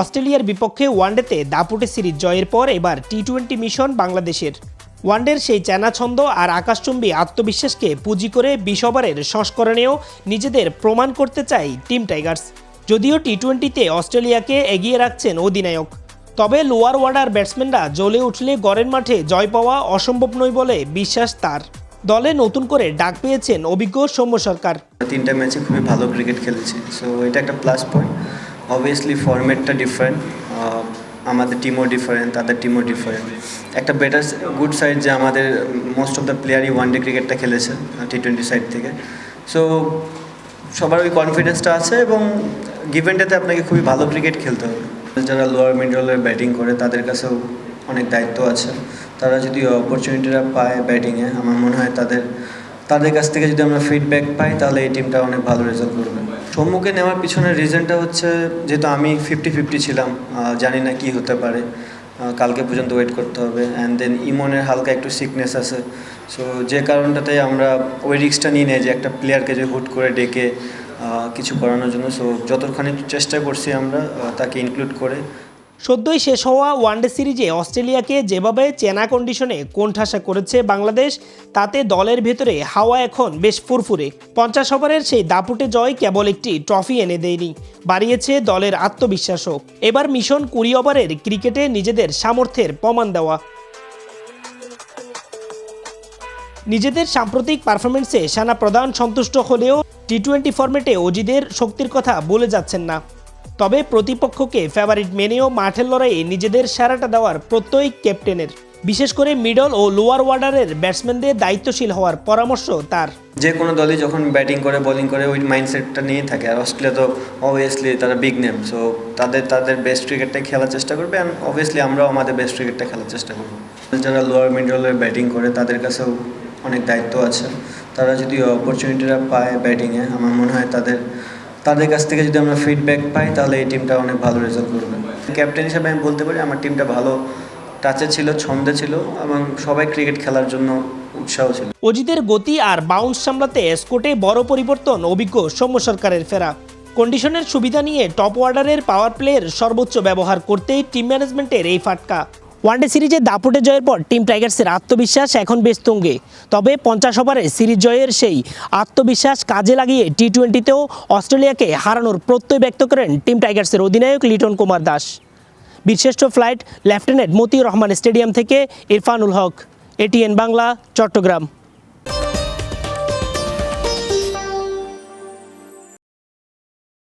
অস্ট্রেলিয়ার বিপক্ষে ওয়ানডেতে দাপুটে সিরিজ জয়ের পর এবার টি-20 মিশন বাংলাদেশের। ওয়ানডের সেই চেনা ছন্দ আর আকাশচুম্বী আত্মবিশ্বাসকে পুঁজি করে 20 ওভারের সংস্করণেও নিজেদের প্রমাণ করতে চায় টিম টাইগার্স। যদিও টি-20তে অস্ট্রেলিয়াকে এগিয়ে রাখছেন অধিনায়ক, তবে লোয়ার ওয়ার্ডার ব্যাটসম্যানরা জ্বলে উঠলে গড়ের মাঠে জয় পাওয়া অসম্ভব নয় বলে বিশ্বাস তার। দলে নতুন করে ডাক পেয়েছেন অভিজ্ঞ সৌম্য সরকার। 3টা ম্যাচে খুবই ভালো ক্রিকেট খেলেছি, সো এটা একটা প্লাস পয়েন্ট। অবভিয়াসলি ফরম্যাটটা ডিফারেন্ট, আমাদের টিমও ডিফারেন্ট, তাদের টিমও ডিফারেন্ট। একটা বেটার গুড সাইড যে আমাদের মোস্ট অফ দ্য প্লেয়ারই ওয়ানডে ক্রিকেটটা খেলেছে টি-20 সাইড থেকে, সো সবার ওই কনফিডেন্সটা আছে এবং গিভেনটাতে আপনাকে খুবই ভালো ক্রিকেট খেলতে হবে। যারা লোয়ার মিডলের ব্যাটিং করে তাদের কাছেও অনেক দায়িত্ব আছে। তারা যদি অপরচুনিটিটা পায় ব্যাটিংয়ে, আমার মনে হয় তাদের কাছ থেকে যদি আমরা ফিডব্যাক পাই তাহলে এই টিমটা অনেক ভালো রেজাল্ট করবে। সম্মুখে নেওয়ার পিছনের রিজনটা হচ্ছে, যেহেতু আমি 50-50 ছিলাম, জানি না কি হতে পারে, কালকে পর্যন্ত ওয়েট করতে হবে। অ্যান্ড দেন ইমনের হালকা একটু সিকনেস আছে, সো যে কারণটাতে আমরা ওই রিস্কটা নিয়ে নেই যে একটা প্লেয়ারকে যে হুট করে ডেকে কিছু করানোর জন্য। সো যতখানি চেষ্টা করছি আমরা তাকে ইনক্লুড করে। সদ্যই শেষ হওয়া ওয়ানডে সিরিজে অস্ট্রেলিয়াকে যেভাবে চেনা কন্ডিশনে কোণঠাসা করেছে বাংলাদেশ, তাতে দলের ভেতরে হাওয়া এখন বেশ ফুরফুরে। 50 ওভারের সেই দাপুটে জয় কেবল একটি ট্রফি এনে দেয়নি, বাড়িয়েছে দলের আত্মবিশ্বাসও। এবার মিশন 20 ওভারের ক্রিকেটে নিজেদের সামর্থ্যের প্রমাণ দেওয়া। নিজেদের সাম্প্রতিক পারফরমেন্সে সেনা প্রধান সন্তুষ্ট হলেও টি-20 ফরম্যাটে অজিদের শক্তির কথা বলে যাচ্ছেন না। তবে প্রতিপক্ষকে ফেভারিট মেনেও মাঠের লড়াইয়ে নিজেদের সেরাটা দেওয়ার প্রত্যয় ক্যাপ্টেনের। বিশেষ করে মিডল ও লোয়ার ওয়ার্ডারের ব্যাটসম্যানদের দায়িত্বশীল হওয়ার পরামর্শ তার। যে কোনো দলই যখন ব্যাটিং করে বোলিং করে ওই মাইন্ডসেটটা নিয়ে থাকে, আর অস্ট্রেলিয়া তো অবভিয়াসলি তারা বিগ নেম, সো তাদের বেস্ট ক্রিকেটটাই খেলার চেষ্টা করবে। অ্যান্ড অবভিয়াসলি আমরাও আমাদের বেস্ট ক্রিকেটটা খেলার চেষ্টা করবো। যারা লোয়ার মিডলের ব্যাটিং করে তাদের কাছেও অনেক দায়িত্ব আছে। তারা যদি অপরচুনিটিটা পায় ব্যাটিংয়ে, আমার মনে হয় তাদের কাছ থেকে যদি আমরা ফিডব্যাক পাই তাহলে এই টিমটা অনেক ভালো রেজাল্ট করবে। ক্যাপ্টেন হিসেবে আমি বলতে পারি আমার টিমটা ভালো টাচে ছিল, ছন্দে ছিল এবং সবাই ক্রিকেট খেলার জন্য উৎসাহ ছিল। অজিদের গতি আর বাউন্স সামলাতে স্কোরে বড় পরিবর্তন অভিজ্ঞ সৌম্য সরকারের ফেরা। কন্ডিশনের সুবিধা নিয়ে টপ অর্ডারের পাওয়ার প্লের সর্বোচ্চ ব্যবহার করতেই টিম ম্যানেজমেন্টের এই ফাটকা। ওয়ানডে সিরিজে দাপুটে জয়ের পর টিম টাইগার্সের আত্মবিশ্বাস এখন বেশ তুঙ্গে। তবে 50 ওভারে সিরিজ জয়ের সেই আত্মবিশ্বাস কাজে লাগিয়ে টি-20তেও অস্ট্রেলিয়াকে হারানোর প্রত্যয় ব্যক্ত করেন টিম টাইগার্সের অধিনায়ক Liton Kumar Das. Birshreshtha flight lieutenant Motiur Rahman stadium থেকে ইরফানুল হক, এটিএন বাংলা, চট্টগ্রাম।